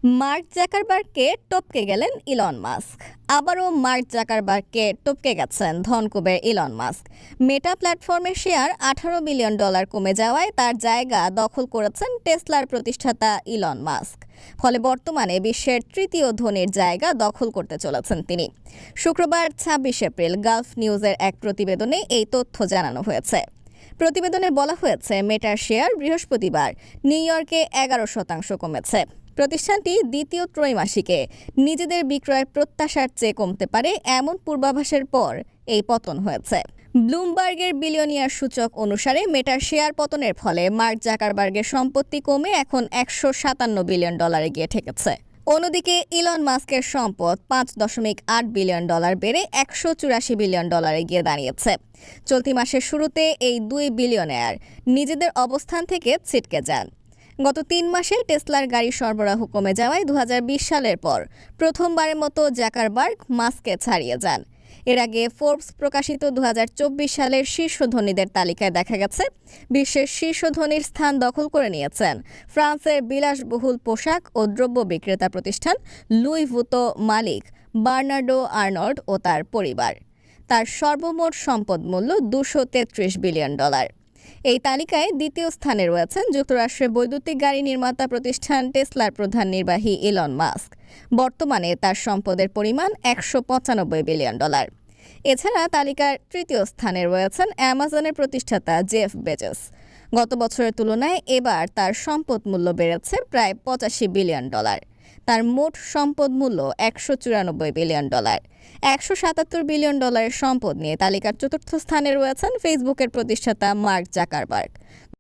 Mark জাকারবার্গকে টপকে গেলেন Elon Musk. আবারও মার্ক জাকারবার্গকে টপকে গেছেন ধনকুবের ইলন মাস্ক। মেটা প্ল্যাটফর্মের শেয়ার $18 বিলিয়ন কমে যাওয়ায় তার জায়গা দখল করেছেন টেসলার প্রতিষ্ঠাতা ইলন মাস্ক। ফলে বর্তমানে বিশ্বের তৃতীয় ধনীর জায়গা দখল করতে চলেছেন তিনি। শুক্রবার ২৬ এপ্রিল গালফ নিউজের এক প্রতিবেদনে এই তথ্য জানানো হয়েছে। প্রতিবেদনে বলা হয়েছে, মেটার শেয়ার বৃহস্পতিবার নিউ ইয়র্কে 11% কমেছে। প্রতিষ্ঠানটি দ্বিতীয় ত্রৈমাসিকে নিজেদের বিক্রয়ের প্রত্যাশার চেয়ে কমতে পারে এমন পূর্বাভাসের পর এই পতন হয়েছে। ব্লুমবার্গের বিলিয়নিয়ার সূচক অনুসারে মেটার শেয়ার পতনের ফলে মার্ক জাকারবার্গের সম্পত্তি কমে এখন $157 বিলিয়ন গিয়ে ঠেকেছে। অন্যদিকে ইলন মাস্কের সম্পদ $5.8 বিলিয়ন বেড়ে $184 বিলিয়ন গিয়ে দাঁড়িয়েছে। চলতি মাসের শুরুতে এই দুই বিলিয়নিয়ার নিজেদের অবস্থান থেকে ছিটকে যান। গত ৩ মাসে টেসলার গাড়ি সরবরাহ কমে যাওয়ায় ২০২০ সালের পর প্রথমবারের মতো জাকারবার্গ মাস্ককে ছাড়িয়ে যান। এর আগে ফোর্বস প্রকাশিত ২০২৪ সালের শীর্ষ ধনীদের তালিকায় দেখা গেছে, বিশ্বের শীর্ষ ধনীর স্থান দখল করে নিয়েছেন ফ্রান্সের বিলাসবহুল পোশাক ও দ্রব্য বিক্রেতা প্রতিষ্ঠান লুই ভুতো মালিক বার্নার্ডো আর্নল্ড ও তার পরিবার। তার সর্বমোট সম্পদ মূল্য $233 বিলিয়ন। এই তালিকায় দ্বিতীয় স্থানে রয়েছেন যুক্তরাষ্ট্রের বৈদ্যুতিক গাড়ি নির্মাতা প্রতিষ্ঠান টেসলার প্রধান নির্বাহী ইলন মাস্ক। বর্তমানে তার সম্পদের পরিমাণ $195 বিলিয়ন। এছাড়া তালিকার তৃতীয় স্থানে রয়েছেন অ্যামাজনের প্রতিষ্ঠাতা জেফ বেজোস। গত বছরের তুলনায় এবার তার সম্পদ মূল্য বেড়েছে প্রায় $85 বিলিয়ন। তার মোট সম্পদ মূল্য $194 বিলিয়ন। $177 বিলিয়ন সম্পদ নিয়ে তালিকার চতুর্থ স্থানে রয়েছেন ফেসবুকের প্রতিষ্ঠাতা মার্ক জাকারবার্গ।